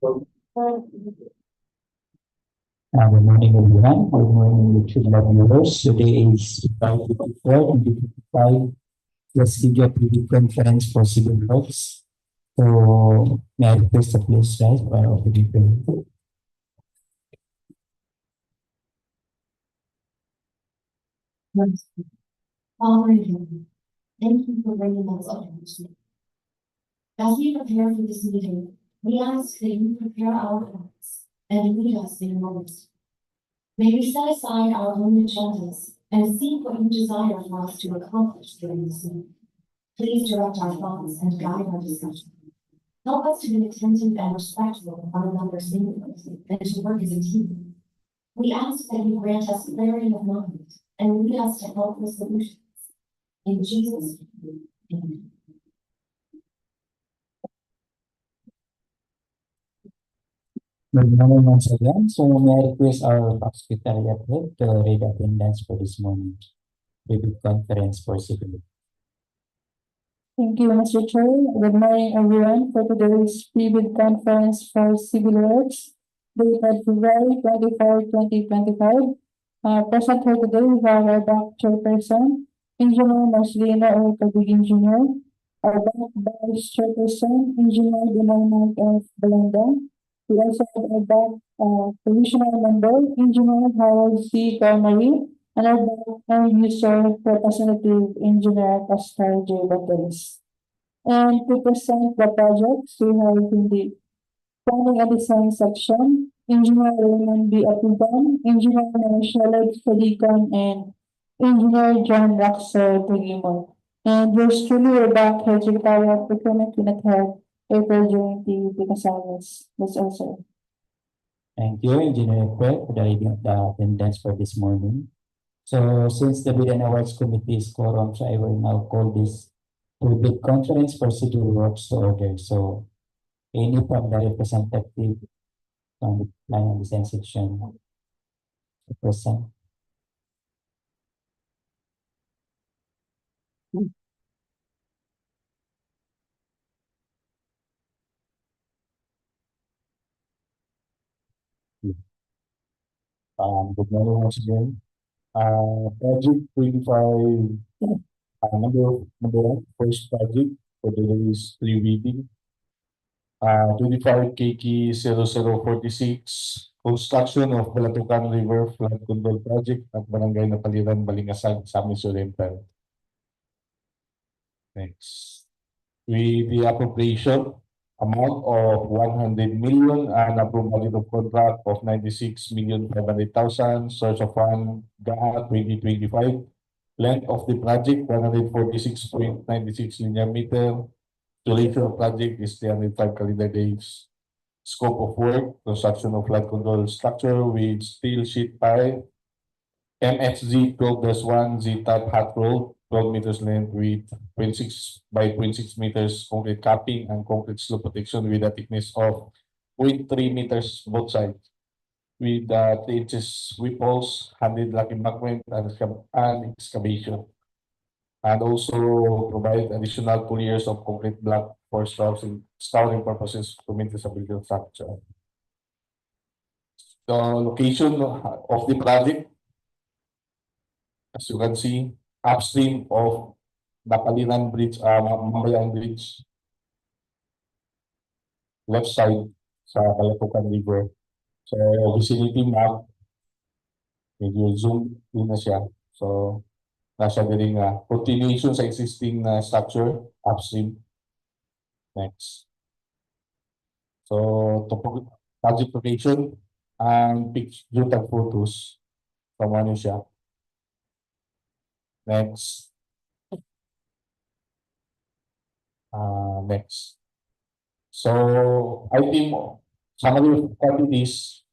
Good morning, everyone. Good morning, YouTube viewers. Today is July 24, 2025. Let's give a preview conference for civil works. So, may I request the please rise for our opening prayer. Father in heaven, thank you for bringing us up here. As we prepare for this meeting, we ask that you prepare our hearts and lead us in your words. May we set aside our own agendas and seek what you desire for us to accomplish during this meeting. Please direct our thoughts and guide our discussion. Help us to be attentive and respectful of one another's input and to work as a team. We ask that you grant us clarity of mind and lead us to helpful solutions. In Jesus' name, amen. Good morning once again. So, may I request our secretariat head to read attendance for this morning. Preview conference for civil works. Thank you, Mr. Chair. Good morning, everyone. For today's preview conference for civil works, dated February 24, 2025. Present here today, we have our back chairperson, Engineer Marcelina O. Kabig Engineer, our back vice chairperson, Engineer Dinarman F. Balanda. We also have our back provisional member, Engineer Harold C. Galmari, and our back user representative, Engineer Pascal J. Batalis. And to present the projects, we have in the planning and design section, Engineer Raymond B. Atiban, Engineer Marshall Fadigan, and Engineer John Raxel Tugimon. And yours truly, we're back here, Secretary of Procurement, Unit Head, April during the Casares. That's also. Thank you, Engineer Quet, for the reading of the attendance for this morning. So, since the Bid and Awards Committee is quorum, so I will now call this public conference for civil works to order. So, any from the representative from the plan and design section to present. Good morning once again. Project 25, number one, first project for today's pre-reading. 25 KK 0046, construction of Balatukan River Flood Control Project at Barangay Napaliran, Balingasag, Misamis Oriental. Next. With the appropriation amount of 100 million and approval of contract of 96,500,000, source of fund GA 2025, length of the project 146.96 linear meter, duration of project is 305 calendar days, scope of work, construction of flood control structure with steel sheet pipe, MXZ 12-1 Z-type hot roll, 12 meters length with 26 by 26 meters concrete capping and concrete slope protection with a thickness of 0.3 meters both sides, with 3 inches sweep holes, handed lock embankment and excavation. And also provide additional 2 years of concrete block for scouring purposes to maintain the building structure. The location of the project, as you can see, upstream of Napaliran Bridge, Mambayan Bridge, left side sa Balatukan River. So, vicinity map, medyo zoom in na siya. So, nasa din continuation sa existing structure, upstream. Next. So, project location and picture and photos from ano siya. Next. Next. So, item summary of quantities.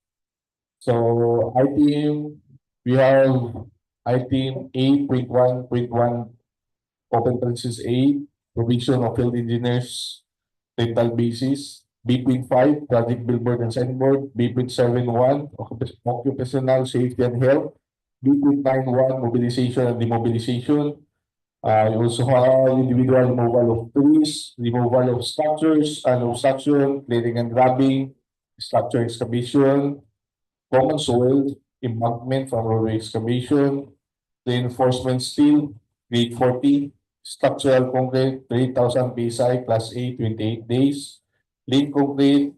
So, item, we have item 8.1.1, open parenthesis A, provision of field engineers, rental basis. B.5, project billboard and signboard. B.71, occupational safety and health. B.91, mobilization and demobilization. You also have individual removal of trees, removal of structures and obstruction, clearing and grabbing, structure excavation, common soil, embankment from roadway excavation, reinforcement steel, grade 40, structural concrete, 3,000 PSI, class A, 28 days, lean concrete,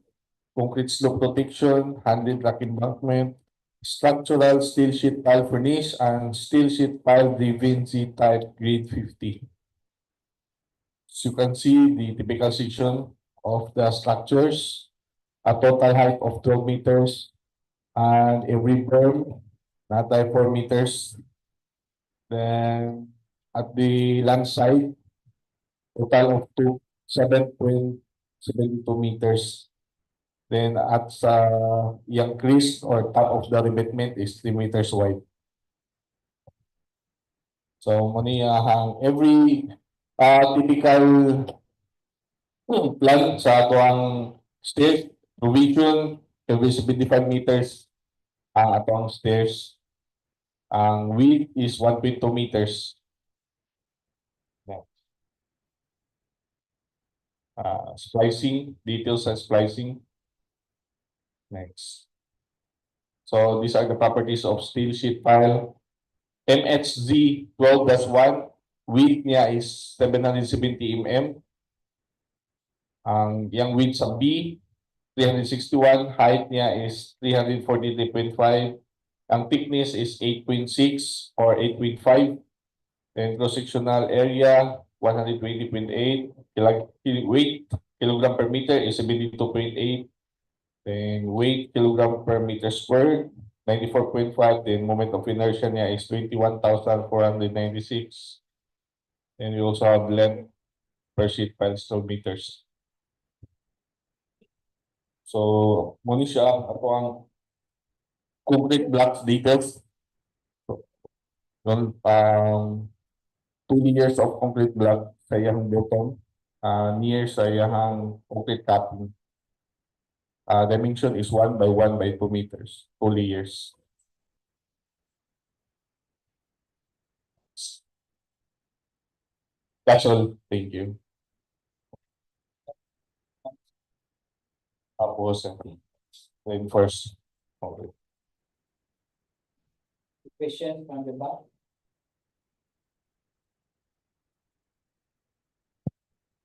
concrete slope protection, handed rock embankment, structural steel sheet pile furnace, and steel sheet pile driven Z-type grade 50. So you can see the typical section of the structures, a total height of 12 meters, and every berm, not like 4 meters. Then at the land side, total of 7.72 meters. Then at sa yung crease or top of the revetment is 3 meters wide. So muni every typical plan sa ato ang stairs provision every 75 meters ang ato ang stairs. Ang width is 1.2 meters. Splicing, details and splicing. Next. So these are the properties of steel sheet pile. MHZ 12-1, width niya is 770 mm. Ang yung width sa B, 361, height niya is 343.5. Ang thickness is 8.6 or 8.5. And cross-sectional area, 120.8. Weight, kilogram per meter is 72.8. Then weight, kilogram per meter squared, 94.5. Then moment of inertia niya is 21,496. And we also have length per sheet pile 12 meters. So, muna siya ako ang concrete blocks details. So, 2 layers of concrete block sa iyang bottom, near sa iyang concrete capping. Dimension is 1 by 1 by 2 meters, 2 layers. That's all. Thank you. Tapos, then first. Okay. Question from the back.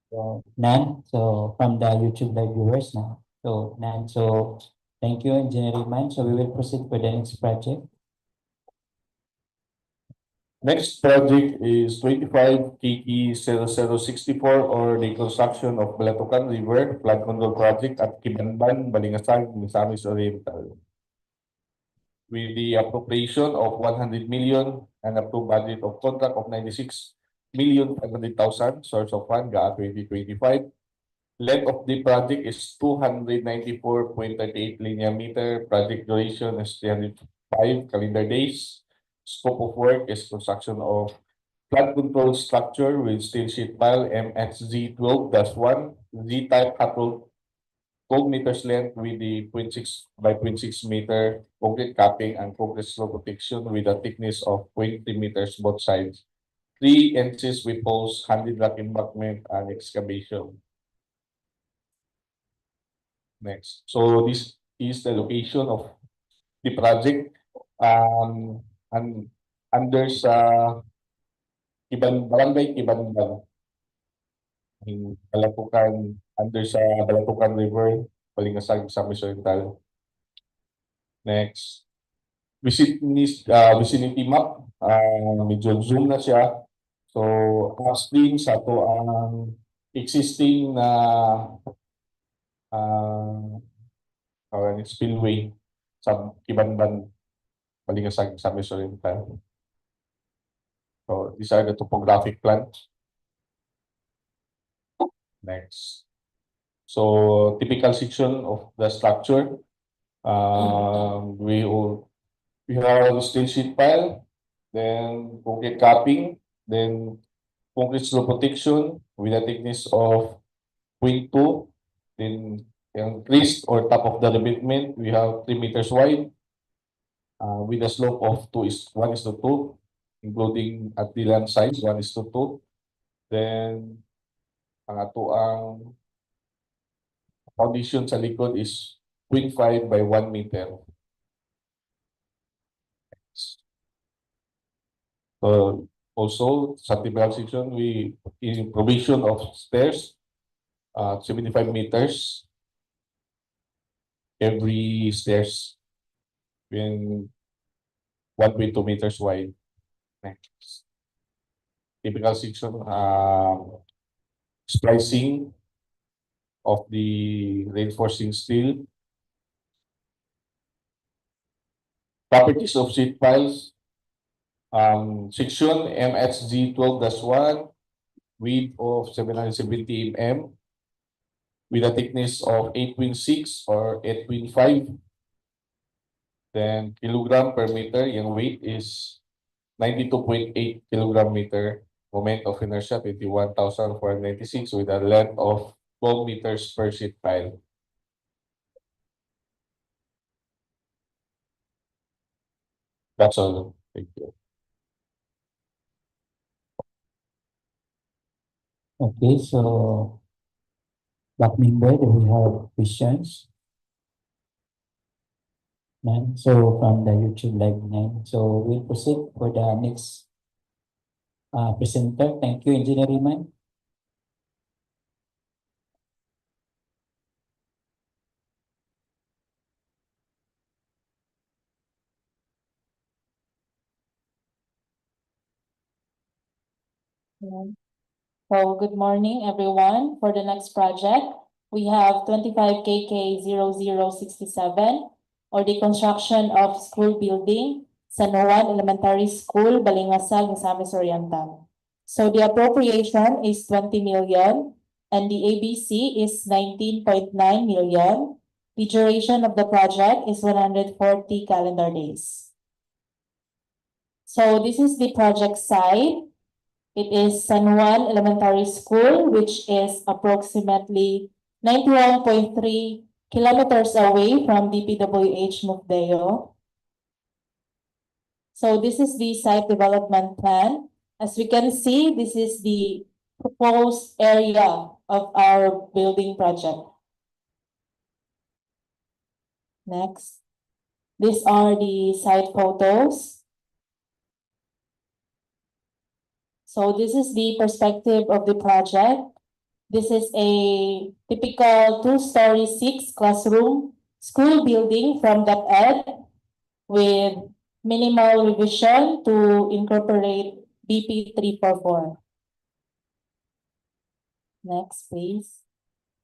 So, none. So from the YouTube live viewers now. So none. So thank you, Engineer Iman. So we will proceed for the next project. Next project is 25 KT 0064 or the construction of Balatukan River Flood Control Project at Kibanban, Balingasag, Misamis Oriental. With the appropriation of 100 million and approved budget of contract of 96,500,000 source of fund GA 2025. Length of the project is 294.38 linear meter. Project duration is 305 calendar days. Scope of work is construction of flood control structure with steel sheet pile MHZ 12-1 Z-type hot rolled 12 meters length with the 0.6 by 0.6 meter concrete capping and concrete slope protection with a thickness of 0.3 meters both sides. 3 inches with posts, handed rock embankment, and excavation. Next. So this is the location of the project. And under sa Barangay Kibanban in Balatukan, under sa Balatukan River, Balingasag, Misamis Oriental. Next. Vicinity map, medyo zoom na siya. So, upstream sa to ang existing na spillway sa Kibanban, Balingasag, Misamis Oriental. So, these are the topographic plans. Next. So, typical section of the structure. We have steel sheet pile, then concrete capping, then concrete slope protection with a thickness of 0.2. Then crease or top of the revetment, we have 3 meters wide with a slope of 1:2, including at the land size, 1:2. Then, ang ato ang foundation sa likod is 0.5 by 1 meter. So also sa typical section, we in provision of stairs, 75 meters every stairs in 1.2 meters wide. Next. Typical section, splicing of the reinforcing steel. Properties of sheet piles. Section MHG 12-1, width of 770 mm, with a thickness of 8.6 or 8.5. Then kilogram per meter, yung weight is 92.8 kilogram meter. Moment of inertia 21,496 with a length of 12 meters per sheet pile. That's all. Thank you. Okay, so back member, do we have questions? None. So from the YouTube live none. So we'll proceed for the next presenter. Thank you, Engineer Iman. So good morning, everyone. For the next project, we have 25KK0067 or the construction of school building, San Juan Elementary School, Balingasag, Misamis Oriental. So the appropriation is 20 million and the ABC is 19.9 million. The duration of the project is 140 calendar days. So this is the project site. It is San Juan Elementary School, which is approximately 91.3 kilometers away from DPWH Misamis. So this is the site development plan. As we can see, this is the proposed area of our building project. Next. These are the site photos. So this is the perspective of the project. This is a typical 2-story 6 classroom school building from DepEd with minimal revision to incorporate BP 344. Next, please.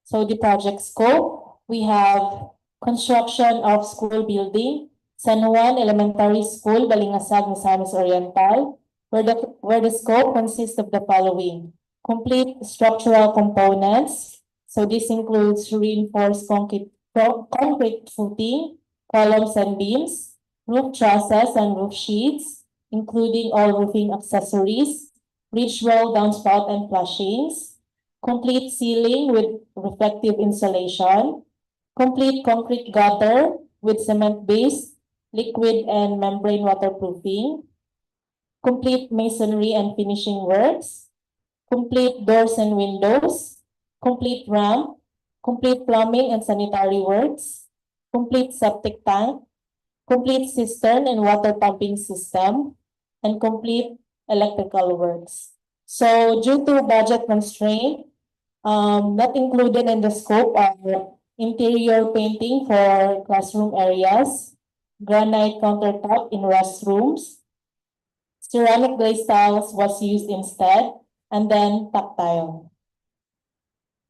So the project scope, we have construction of school building, San Juan Elementary School, Balingasag, Misamis Oriental, where the scope consists of the following: complete structural components. So this includes reinforced concrete footing, columns and beams, roof trusses and roof sheets, including all roofing accessories, ridge roll, downspout, and flashings, complete ceiling with reflective insulation, complete concrete gutter with cement base, liquid and membrane waterproofing, complete masonry and finishing works, complete doors and windows, complete ramp, complete plumbing and sanitary works, complete septic tank, complete cistern and water pumping system, and complete electrical works. So due to budget constraint, not included in the scope are interior painting for classroom areas, granite countertop in restrooms, ceramic glaze tiles was used instead, and then tactile.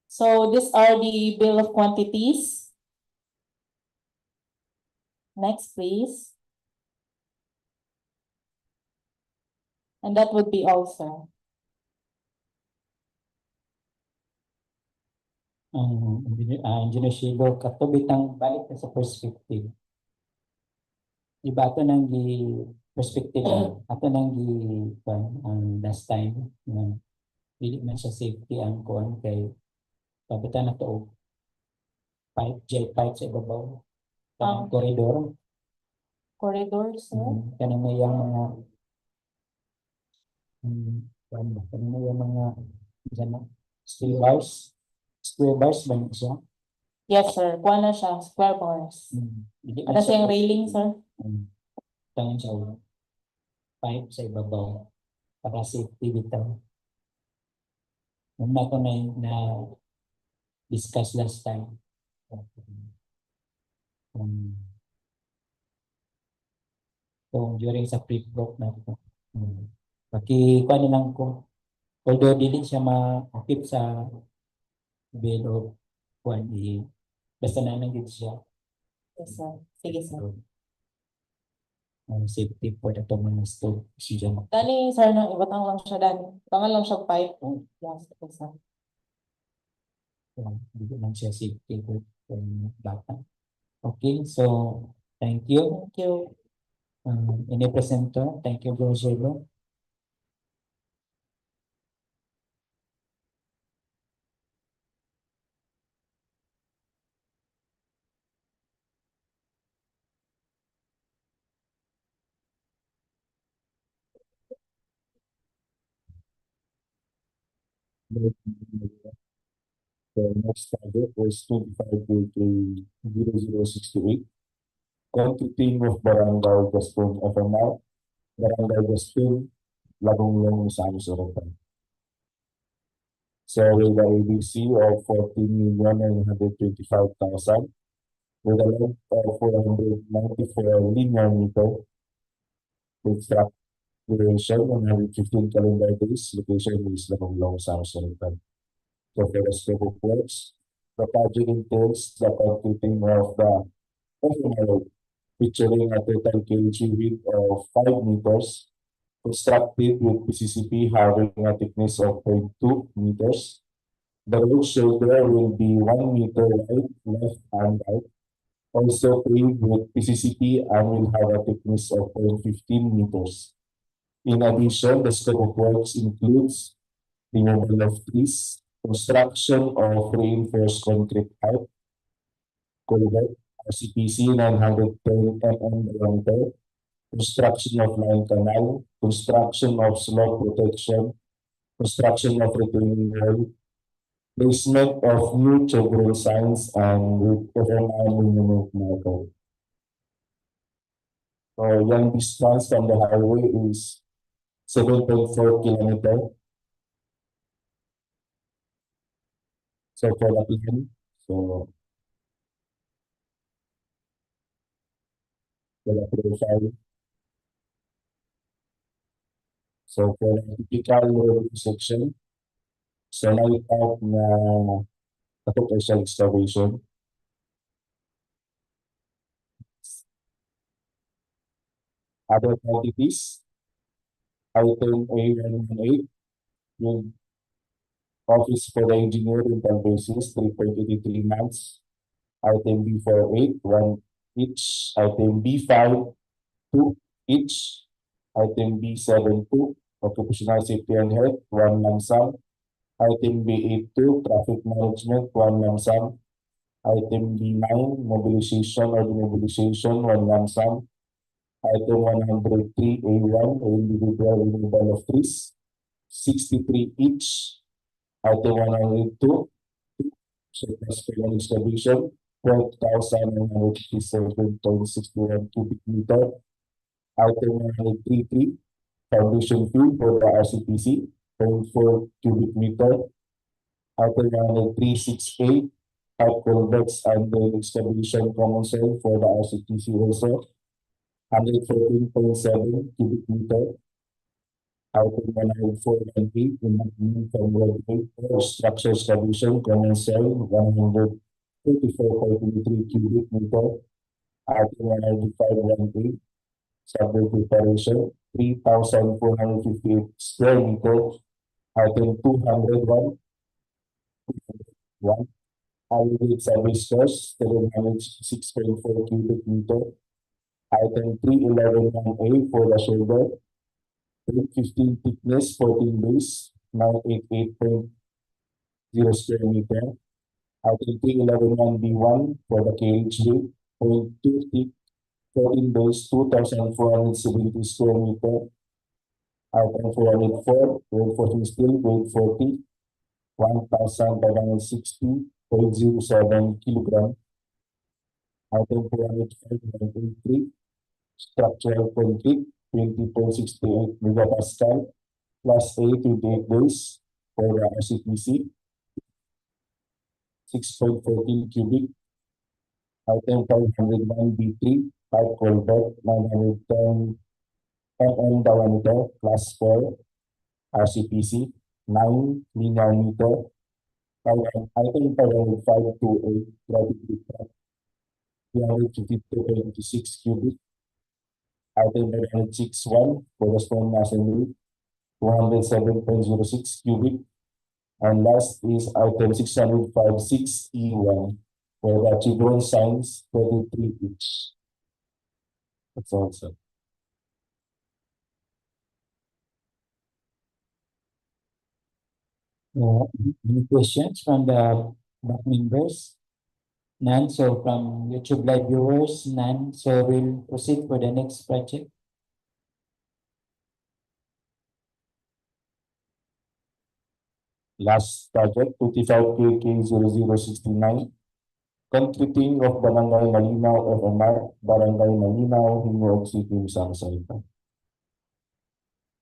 So these are the bill of quantities. Next, please. And that would be all, sir. Engineer Shibo, kato bitang balik na sa perspective. Iba ato nang perspective ato nang ang last time na dili man siya safety ang kuan kay pabitan na to pipe pipe sa ibabaw kanang corridor. Corridor, sir. Kanang may mga kanang may mga square bars ba siya? Yes, sir. Kuha na siya, square bars. Hindi Ada na siyang railing, sir. Tangan siya pipe sa ibabaw para safety bitaw. Yung na ko na discuss last time. So during sa pre-prop na ito. Paki paano lang ko, although dili siya ma-keep sa bill of Juan, basta na lang dito siya. Yes, sir. Sige, sir. Safety po na itong mga stove. Siya Dani, sir, nang ibatang lang siya, Dani. Tangan lang siya pipe. Yes, sir. hindi lang siya safety po ng bata. Okay, so thank you. Thank you. Ini-presento. Thank you, Bro Zolo. The next target was 25.0068. Country team of Barangay Gaston FMR, Barangay Gaston, Lagonglong, Misamis Oriental. So with the ABC of 14,925,000, with a length of 494 linear meter, with track duration 115 calendar days, location is Lagonglong, Misamis Oriental. So for the scope of works, the project entails the concreting of the FMR, featuring a total KG width of 5 meters, constructed with PCCP having a thickness of 0.2 meters. The road shoulder will be 1 meter wide, left and right. Also paved with PCCP and will have a thickness of 0.15 meters. In addition, the scope of works includes removal of trees, construction of reinforced concrete pipe, culvert, RCPC 910 mm diameter, construction of line canal, construction of slope protection, construction of retaining wall, placement of new chevron signs, and FMI monument marker. So young distance from the highway is 7.4 kilometers. So for the plan, so for the profile. So for the typical road section, so na-out na potential excavation. Other quantities, item A118, yung office for the engineer rental basis, 3.83 months. Item B48, 1 each. Item B5, 2 each. Item B72, occupational safety and health, 1 lump sum. Item B82, traffic management, 1 lump sum. Item B9, mobilization or demobilization, 1 lump sum. Item 103A1, individual removal of trees, 63 each. Item 102, surplus payment excavation, 12,957.61 cubic meter. Item 133, foundation fee for the RCPC, 0.4 cubic meter. Item 136A, pipe culverts and the excavation common cell for the RCPC also, 114.7 cubic meter. Item 104.8, in from roadway or structure excavation common cell, 134.3 cubic meter. Item 105.8, subway preparation, 3,458 square meters. Item 201, aggregate service cost, 706.4 cubic meter. Item 311.1A for the shoulder, 315 thickness, 14 base, 988.0 square meter. Item 311.1B1 for the carriageway, 0.2 thick, 14 base, 2,470 square meter. Item 404, reinforcing steel, grade 40, 1,560, 0.07 kilogram. Item 405.83, structural concrete, 20.68 megapascal, plus A, 28 days for the RCPC, 6.14 cubic. Item 501B3, pipe culvert, 910 mm diameter, class 4, RCPC, 9 linear meter. Item 50528, gravity trap, 352.26 cubic. Item 561, for the stone masonry, 207.06 cubic. And last is item 656E1, for the children signs, 33 each. That's all, sir. Any questions from the back members? None. So from YouTube live viewers, none. So we'll proceed for the next project. Last project, 25KK0069, concreting of Barangay Malinao FMR, Barangay Malinao, Gingoog City, Misamis Oriental.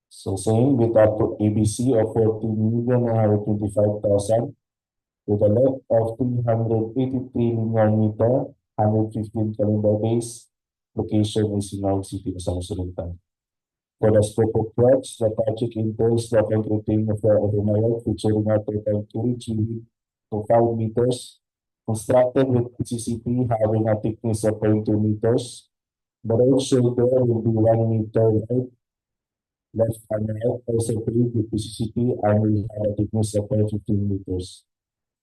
So same with up to ABC of 14,125,000 with a length of 383 linear meter, 115 calendar days. Location is Gingoog City, Misamis Oriental. For the scope of works, the project entails the concreting of the FMR featuring a total 2 to 5 meters, constructed with CCP having a thickness of 0.2 meters. The road shoulder will be 1 meter wide, left and right, also paved with PCCP and will have a thickness of 15 meters.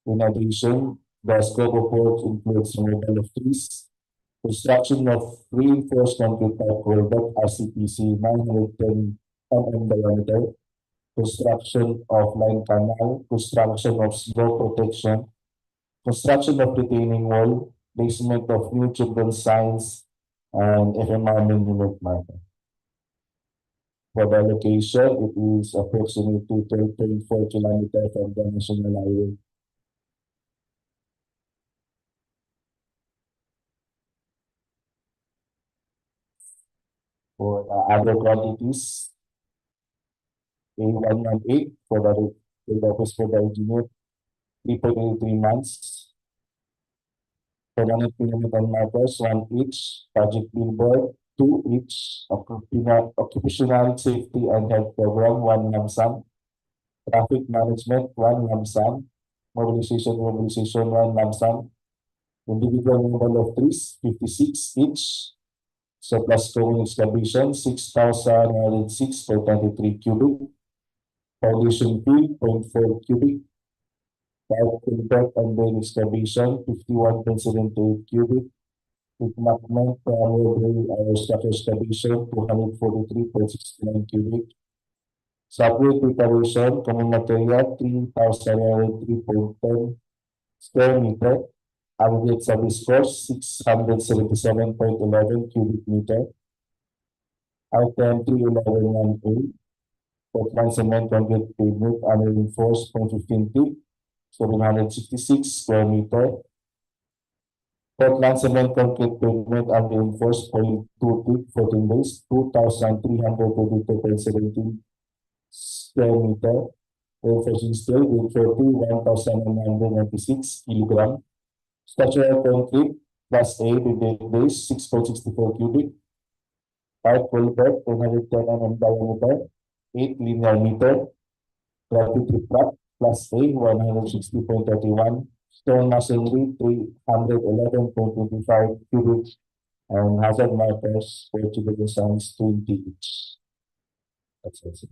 In addition, the scope of work includes removal of trees, construction of reinforced concrete pipe culvert RCPC 910 mm diameter, construction of line canal, construction of slope protection, construction of retaining wall, placement of new children's signs, and FMR monument marker. For the location, it is approximately 12.4 kilometers from the national highway. For the other quantities, A118 for the office for the engineer, 3.83 months. Permanent kilometer markers, 1 each. Project billboard, 2 each. Occupational safety and health program, 1 lump sum. Traffic management, 1 lump sum. Mobilization, 1 lump sum. Individual number of trees, 56 each. Surplus covering excavation, 6,106.23 cubic. Foundation fee, 0.4 cubic. Pipe culvert and drain excavation, 51.78 cubic. Equipment primary structure excavation, 243.69 cubic. Subway preparation, common material, 3,103.10 square meter. Aggregate service cost, 677.11 cubic meter. Item 311A, Portland cement concrete pavement unreinforced 0.15 feet, 766 square meter. Portland cement concrete pavement unreinforced 0.2 feet, 14 days, 2,322.17 square meter. Reinforcing steel with 1,196 kilogram. Structural concrete plus A with 8 days, 6.64 cubic. Pipe culvert, 110 mm diameter, 8 linear meter. Gravity trap plus A, 160.31. Stone masonry, 311.25 cubic. And hazard markers for children's signs, 20 each. That's it.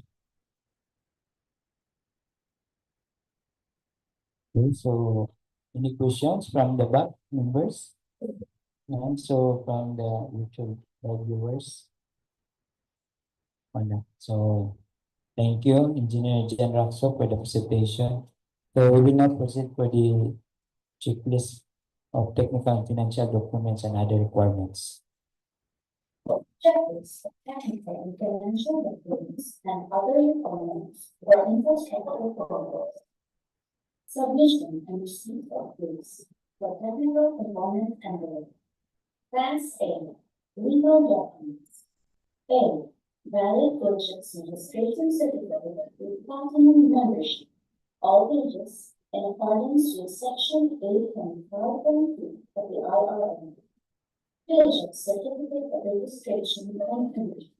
Okay, so any questions from the back members? And so from the YouTube live viewers? Wala. So thank you, Engineer Jen Raxo, for the presentation. So we will now proceed for the checklist of technical and financial documents and other requirements. Checklist of technical and financial documents and other requirements for infrastructure programs. Submission and receipt of goods for technical component envelope. Class A, legal documents. A, valid purchase registration certificate with platinum membership. All pages in accordance with section 8.5.2 of the IRM. Purchase certificate of registration and condition.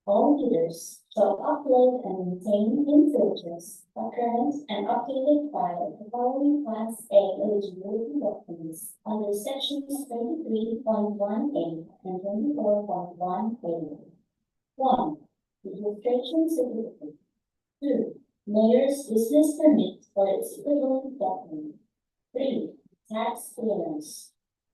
All bidders shall upload and maintain in filters a current and updated file of the following Class A eligibility documents under sections 23.1A and 24.1A. 1. Registration certificate. 2. Mayor's business permit or its equivalent document. 3. Tax clearance.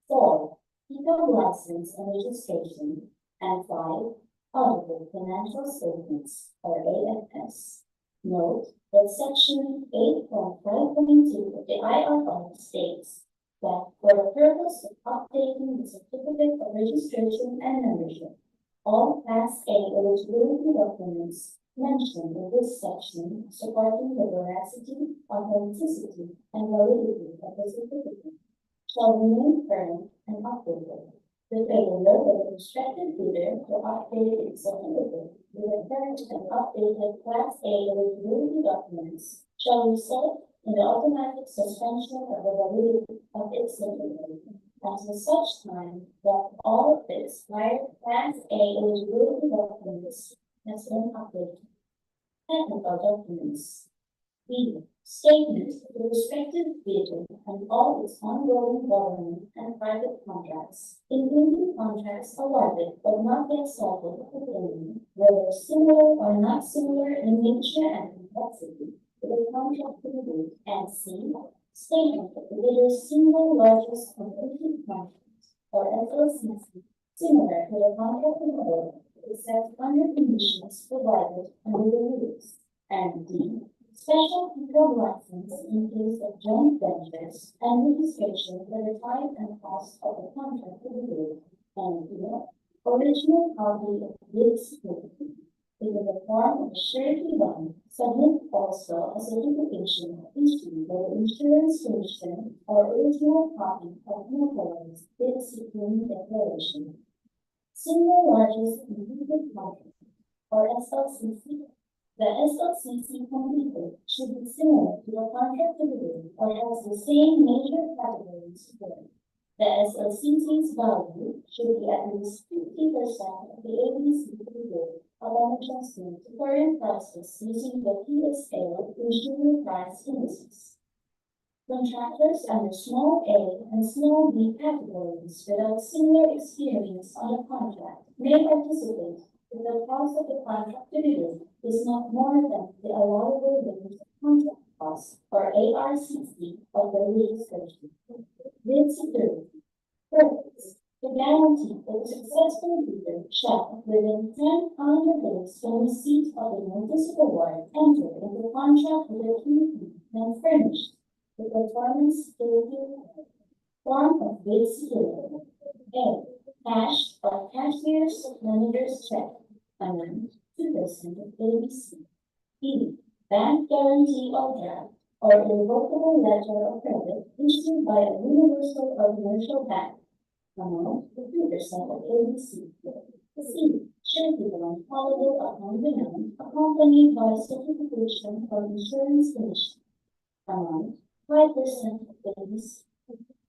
4. Income license and registration. And 5. Audited financial statements or AFS. Note that section 8.5.2 of the IRR states that for the purpose of updating the certificate of registration and membership, all Class A eligibility documents mentioned in this section supporting the veracity, authenticity, and validity of the certificate shall remain current and updated. The failure of the prospective bidder to update its certificate with the current and updated Class A eligibility documents shall result in the automatic suspension of the validity of its certificate until such time that all of its prior Class A eligibility documents has been updated. Technical documents. B. Statement of the respective bidder and all its ongoing government and private contracts, including contracts awarded but not yet started pertaining, whether similar or not similar in nature and complexity, to the contract to be bid. And C. Statement of the bidder's single largest completed contract, or SLCC, similar to the contract to be bid, except under conditions provided under the rules. And D. Special control license in case of joint ventures and registration for the type and cost of the contract to be bid. And D. Original copy of bid certificate in the form of a surety bond. Submit also a certification issued by the Insurance Commission or original copy of Napaliran's bid security declaration. Single largest completed contract or SLCC. The SLCC completed should be similar to a contract to be bid or has the same major categories together. The SLCC's value should be at least 50% of the ABC to be bid upon adjustment to current prices using the PSA Consumer Price Indices. Contractors under small A and small B categories without similar experience on a contract may participate if the cost of the contract to be bid is not more than the allowable range of contract costs or ARCC of the registration. Bid security. Purpose. To guarantee that the successful bidder shall, within 10 calendar days from receipt of the notice of award, enter into contract with the committee and furnish the performance security form of bid security. A. Cash or cashier's manager's check. Amount 2% of ABC. B. Bank guarantee or draft or irrevocable letter of credit issued by a universal or commercial bank. Amount 2% of ABC. C. Surety bond payable upon demand accompanied by certification from Insurance Commission. Amount 5% of ABC.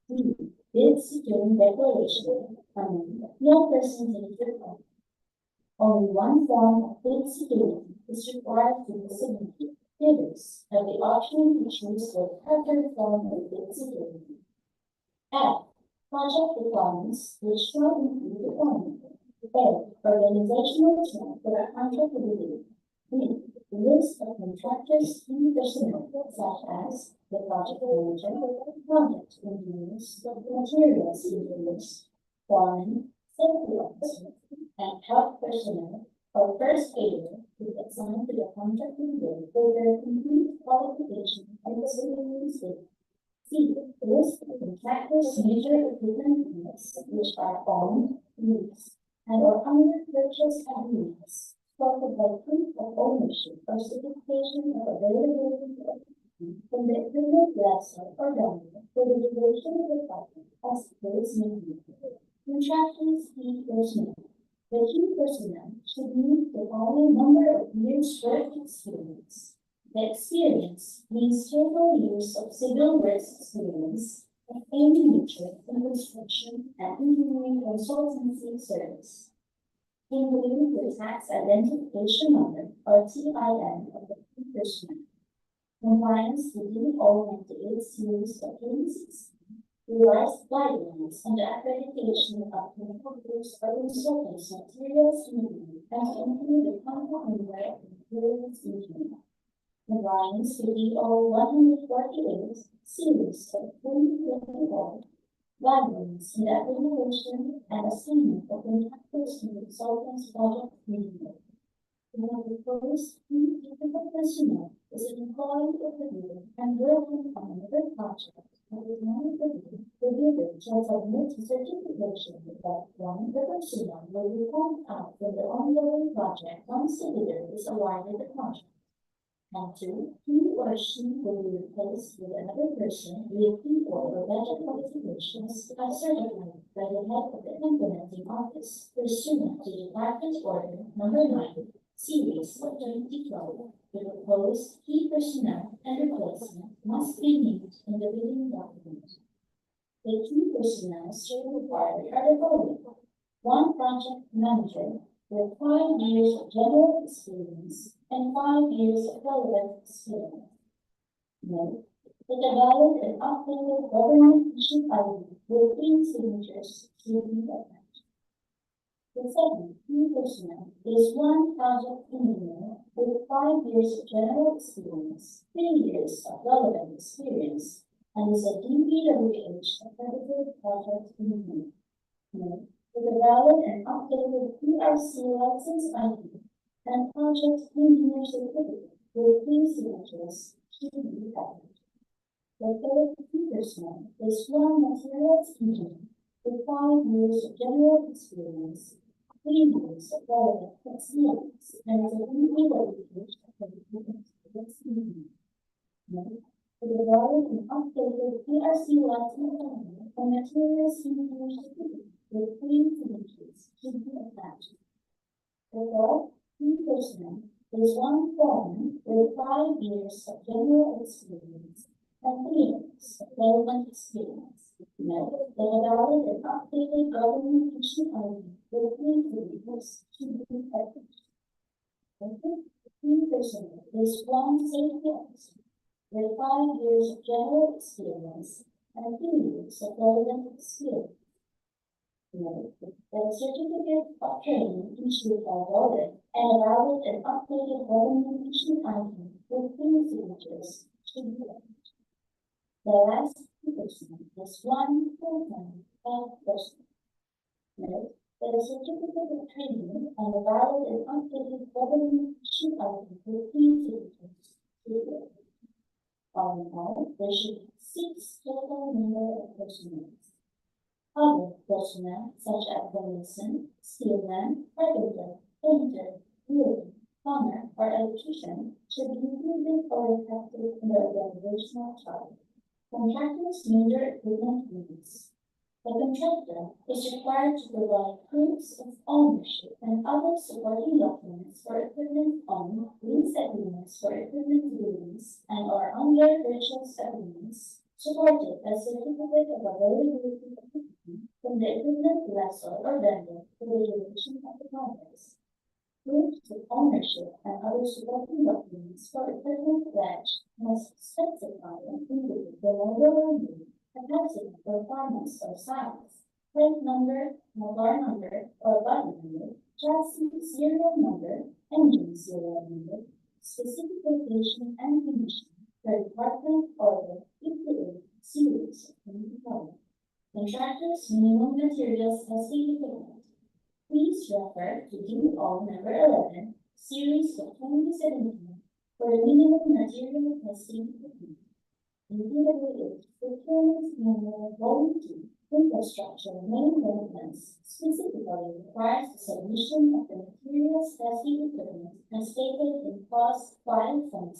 D. Bid securing declaration. Amount no percentage required. Only one form of bid security is required to be submitted. Bidders have the option to choose the preferred form of bid security. F. Project requirements, which shall include the following. A. Organizational chart for a contract to be bid. B. List of contractors and personnel, such as the project manager, project engineers, materials engineers, foreman, safety officer, and health personnel or first aider who is assigned to the contract to be bid for their complete qualification and facility state. C. List of contractors' major equipment units which are owned, used, and or under purchase agreements, supported by proof of ownership or certification of availability of from the equivalent lessor or vendor for the duration of the project as the case may be. Contractors key personnel. The key personnel should meet the following number of years' work experience. The experience means total years of civil works experience of any nature in construction and engineering consultancy service, including the tax identification number or TIN of the key personnel. Compliance with DEO 98 series of 2016 revised guidelines on the accreditation of contractors or consultants materials engineering and to include the contact number of materials engineering. Compliance with DEO 148 series of 2024 guidelines in the accreditation and assignment of contractors and consultants project engineering. The first key technical personnel is employed of the bidder and working on another project and is not the bidder shall submit certification that one, the personnel will be pulled out from the ongoing project once the bidder is awarded the project. And two, he or she will be replaced with another person with equal or better qualifications as certified by the head of the implementing office pursuant to Department Order Number 9. Series of 2012, the proposed key personnel and replacement must be named in the bidding document. The key personnel still required are the following: one project manager with 5 years of general experience and 5 years of relevant experience. Note that the valid and updated government issued ID with 3 signatures should be attached. The second key personnel is one project engineer with 5 years of general experience, 3 years of relevant experience, and is a DPWH accredited project engineer. Note that the valid and updated PRC license ID and project engineer certificate with 3 signatures should be added. The third key personnel is one materials engineer with 5 years of general experience, 3 years of relevant experience, and is a DPWH accredited project engineer. Note that the valid and updated PRC license ID and materials engineer certificate with 3 signatures should be attached. The fourth key personnel is one foreman with 5 years of general experience and 3 years of relevant experience. Note that a valid and updated government issued ID with 3 signatures should be attached. The fifth key personnel is one safety officer with 5 years of general experience and 3 years of relevant experience. Note that a certificate of training issued by Walden and a valid and updated government issued ID with 3 signatures should be attached. The last key personnel is one full-time health person. Note that a certificate of training and a valid and updated government issued ID with 3 signatures should be attached. All in all, there should be 6 total number of personnel. Other personnel such as the mason, steelman, carpenter, painter, builder, plumber, or electrician should be included or reflected in the organizational chart. Contractors major equipment needs. The contractor is required to provide proofs of ownership and other supporting documents for equipment owned, lease agreements for equipment lease, and or under purchase agreements, supported by certificate of availability of equipment from the equipment lessor or vendor for the duration of the contracts. Proofs of ownership and other supporting documents for equipment pledged must specify and include the model or name, capacity, performance, or size, plate number, motor number, or body number, chassis serial number, engine serial number, specific location and condition, per department order, EPA, series of 2012. Contractors minimum materials testing equipment. Please refer to DEO number 11, series of 2017 for the minimum material testing equipment. DPWH Procurement Manual Volume 2, Infrastructure Main Ordinance specifically requires the submission of the materials testing equipment as stated in Clause 5.6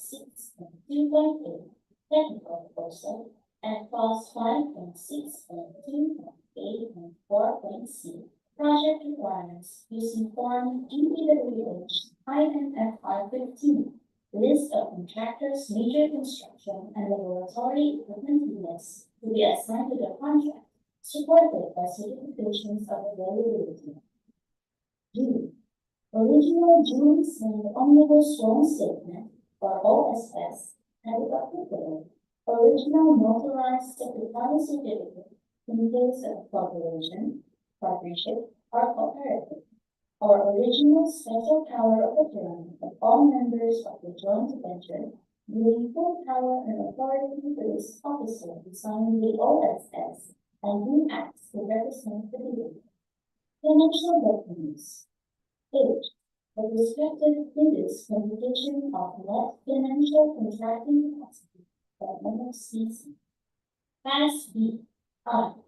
and 2.8 technical proposal, and clause 5.6.2.8 and 4.c, project requirements using form DPWH INFR 15, list of contractors, major construction, and laboratory equipment units to be assigned to the contract, supported by certifications of availability. D. Original duly signed omnibus loan statement, or OSS, and if applicable, original notarized secretary certificate in case of corporation, partnership, or cooperative, or original special power of attorney of all members of the joint venture, giving full power and authority to this officer to sign the OSS and who acts to represent the bidder. Financial documents. H. The respective bidders' communication of net financial contracting capacity by MFCC. Class B. I.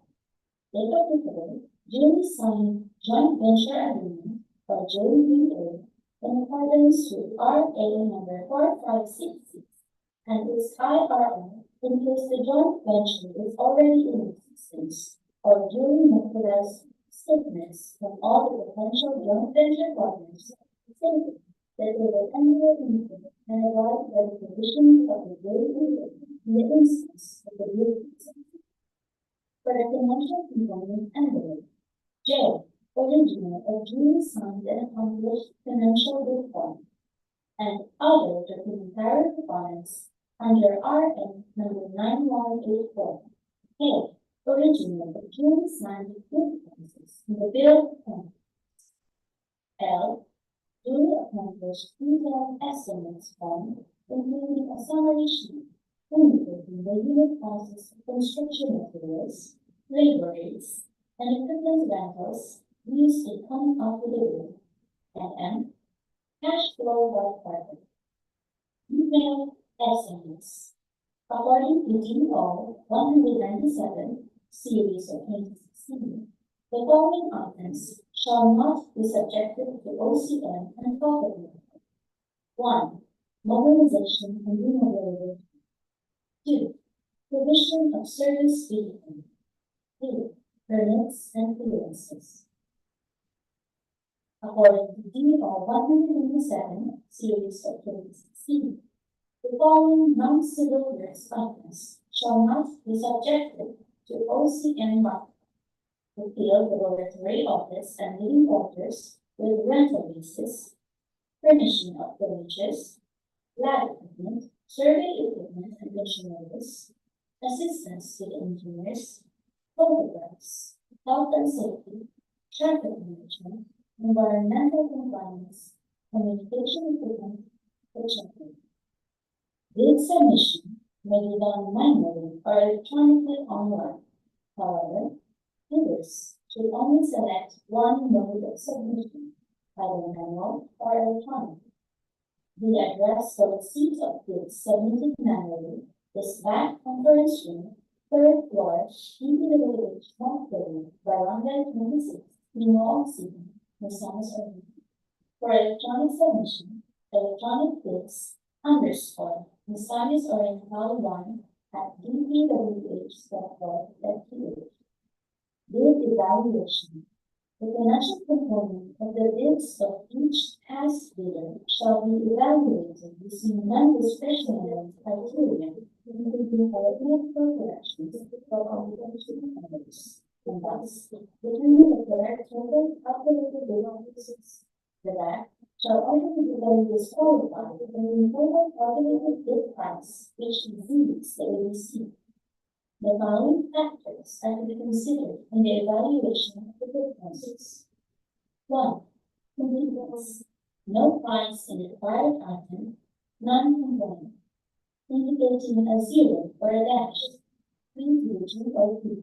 If applicable, duly signed joint venture agreement by JVA in accordance with RA number 4566 and its IRO in case the joint venture is already in existence, or duly notarized statements from all the potential joint venture partners stating that they will enter into and abide by the conditions of the JVA in the instance of the deal. For the financial component envelope, J. Original or duly signed and accomplished financial report, and other documentary requirements under RN number 9184. K. Original or duly signed bid prices in the bill of quantities. L. Duly accomplished detailed estimates form, including a summary sheet indicating the unit prices of construction materials, labor rates, and equipment rentals used in coming up with the bill. And M. Cash flow by quarter. Detailed estimates. According to DEO 197, series of 2016, the following items shall not be subjected to OCM and profit. 1. Mobilization and remobility. 2. Provision of service vehicle. 3. Permits and clearances. According to DEO 197, series of 2016, the following non-civil works items shall not be subjected to OCM market. The field laboratory office and living quarters with rental leases, furnishing of villages, lab equipment, survey equipment and machineries, assistance to the engineers, photographs, health and safety, traffic management, environmental compliance, communication equipment, etc. Bid submission may be done manually or electronically online. However, bidders should only select one mode of submission, either manual or electronic. The address for receipt of bids submitted manually is back conference room, 3rd floor, DPWH Misamis Oriental, 26, Gingoog, Misamis Oriental. For electronic submission, electronic bids _Misamis Oriental 1 at DPWH.org.ph. Bid evaluation. The financial component of the bids of each past bidder shall be evaluated using non-discretionary criteria, including arithmetical corrections for obligation numbers, and thus determine the correct total calculated bid offices. The back shall also be disqualified when the total calculated bid price which exceeds the ABC. The following factors are to be considered in the evaluation of the bid process. 1. Completeness. No price in the required item, non-compliant, indicating a 0 or a dash, P2G or P.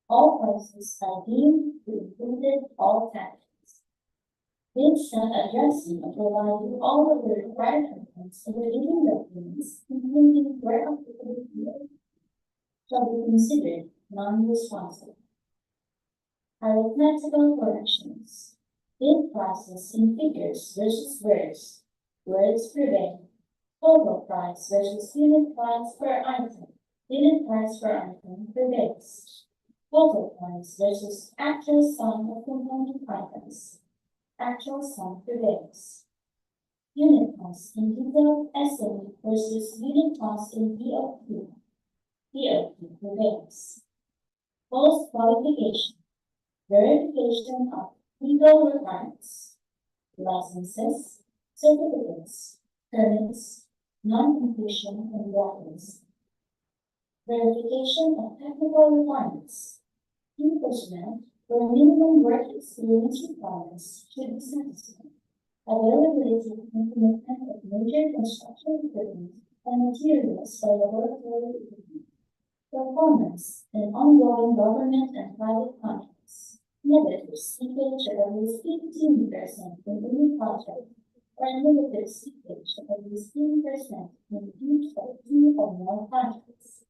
All prices are deemed to include all taxes. Bids not addressing or providing all of the required items in the leading documents, including where applicable here, shall be considered non-responsive. Arithmetical corrections. Bid process in figures versus words. Words prevail. Total price versus unit price per item. Unit price per item prevails. Total price versus actual sum of component items. Actual sum prevails. Unit cost in detailed estimate versus unit cost in DOQ. DOQ prevails. Post qualification. Verification of legal requirements. Licenses, certificates, permits, non-completion and blacklist. Verification of technical requirements. Key personnel where minimum work experience requirements should be satisfied. Availability and commitment of major construction equipment and materials for laboratory equipment. Performance in ongoing government and private contracts. Negative seepage of at least 15% in any project, or negative seepage of at least 10% in each of 2 or more projects.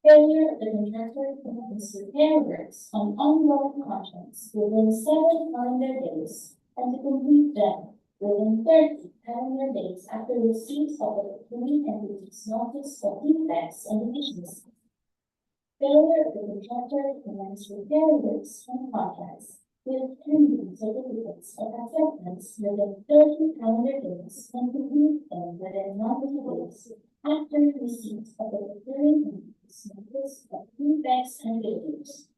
Failure of the contractor to commence repair works on ongoing contracts within 7 calendar days and to complete them within 30 calendar days after receipt of the procurement entity's notice of defects and deficiencies. Failure of the contractor to commence repair works on contracts with pending certificates of acceptance within 30 calendar days and complete them within 90 days after receipt of the procurement entity's notice of defects and failures.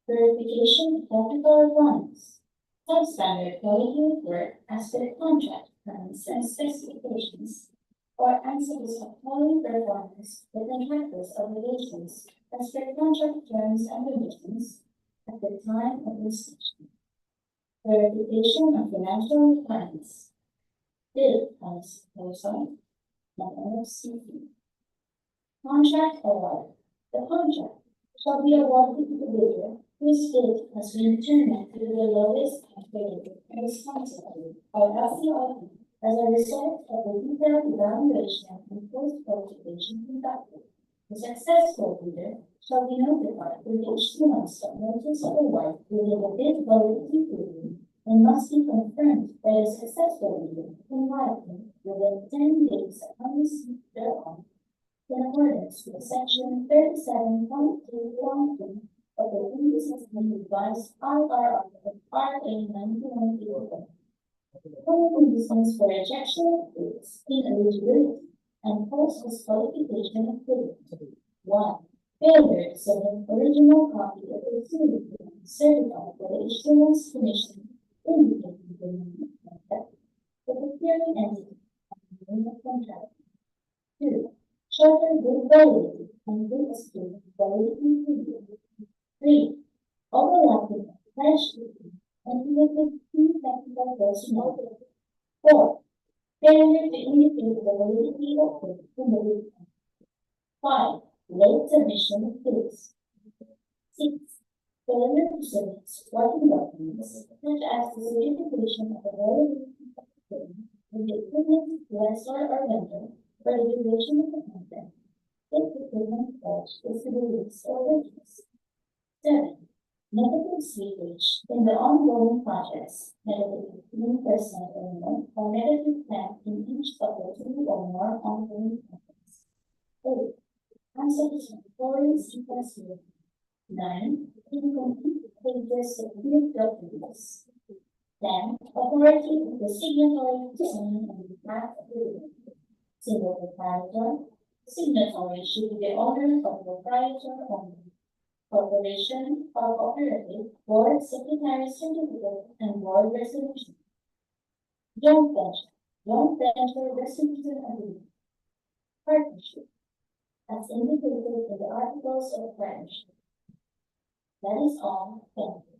Verification of technical requirements. Substandard quality of work as per contract terms and specifications, or unsatisfactory performance of the contractor's obligations as per contract terms and conditions at the time of inspection. Verification of financial requirements. Bid price proposal, not NFCP. Contract award. The contract shall be awarded to the bidder whose bid has been determined to be the lowest bidder and responsible, or LCRP, as a result of the detailed evaluation and post-qualification conducted. The successful bidder shall be notified within 2 months of notice of award within the bid validity period and must be confirmed by the successful bidder in writing within 10 days upon receipt thereof, in accordance with section 37.212 of the previously revised RRR of RA 1998. Common conditions for rejection of bids, ineligibility, and post-qualification of bids. 1. Failure to submit original copy of the certificate certified by the Issuance Commission indicating the name of contract, the procuring entity, and the name of contract. 2. Shorter bid validity and bid escape validity period. 3. Overlapping of fresh bidding and related key technical personnel. 4. Failure to indicate the validity of bid in the bid. 5. Late submission of bids. 6. Failure to submit supporting documents such as the certification of availability of equipment with the equipment lessor or vendor for the duration of the contract if the equipment pledge is to be leased or purchased. 7. Negative seepage in the ongoing projects, negative 15% or more, or negative 10 in each of the 2 or more ongoing projects. 8. Unsatisfactory sequence work. 9. Incomplete pages of unit documents. 10. Authority of the signatory to sign on behalf of the unit. Single proprietor. Signatory should be the owner of the proprietor only. Corporation or cooperative, board secretary certificate and board resolution. Joint venture. Joint venture resolution agreement. Partnership, as indicated in the articles of partnership. That is all. Thank you.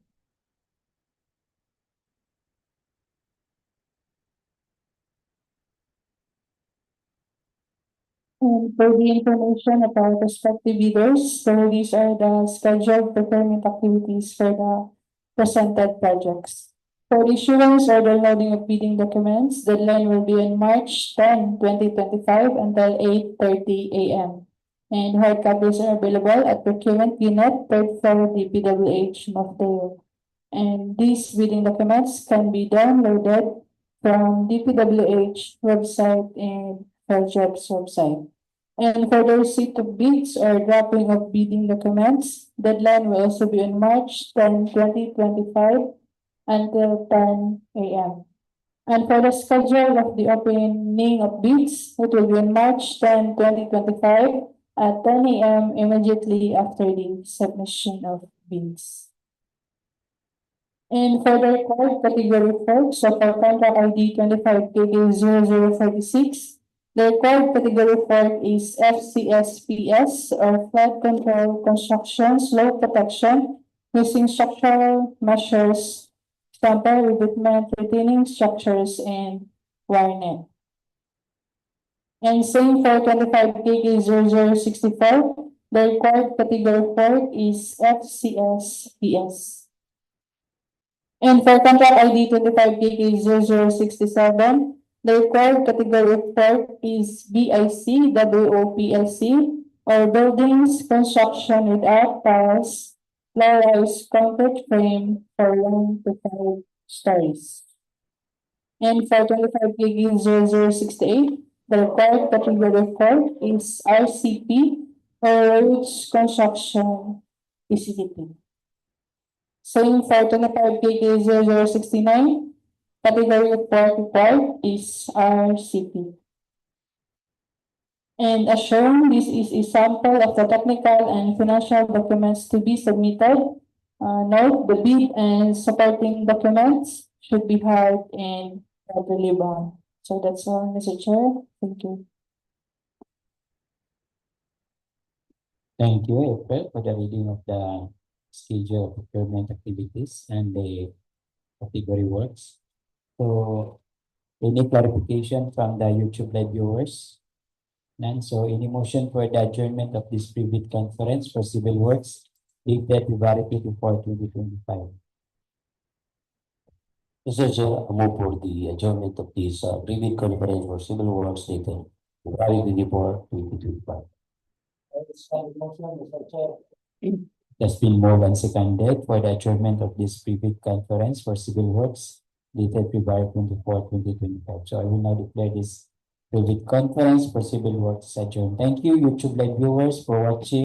And for the information about prospective bidders, so these are the scheduled procurement activities for the presented projects. For the issuance or downloading of bidding documents, the deadline will be on March 10, 2025 until 8:30 a.m. And hard copies are available at Procurement Unit, 3rd floor, DPWH Misamis. And these bidding documents can be downloaded from DPWH website and for jobs website. And for the receipt of bids or drafting of bidding documents, deadline will also be on March 10, 2025 until 10 a.m. And for the schedule of the opening of bids, it will be on March 10, 2025 at 10 a.m. immediately after the submission of bids. And for the required category 4, so for contract ID 25KK0046, the required category 4 is FCSPS or flood control construction slope protection using structural measures, stamper revetment, retaining structures, and wirenet. And same for 25KK0064, the required category 4 is FCSPS. And for contract ID 25KK0067, the required category 4 is BICWOPLC or buildings construction without tiles, low-rise concrete frame for 1 to 5 stories. And for 25KK0068, the required category 4 is RCP or roads construction PCDP. Same for 25KK0069, category 4 report is RCP. And as shown, this is a sample of the technical and financial documents to be submitted. Note, the bid and supporting documents should be hard and properly bound. So that's all, Mr. Chair. Thank you. Thank you, April, for the reading of the schedule of procurement activities and the category works. So, any clarification from the YouTube live viewers? None. So, any motion for the adjournment of this pre-bid conference for civil works dated February 24, 2025? Mr. Chair, I move for the adjournment of this pre-bid conference for civil works dated February 24, 2025. Has been moved and seconded for the adjournment of this pre-bid conference for civil works dated February 24, 2025. So I will now declare this pre-bid conference for civil works adjourned. Thank you, YouTube live viewers, for watching.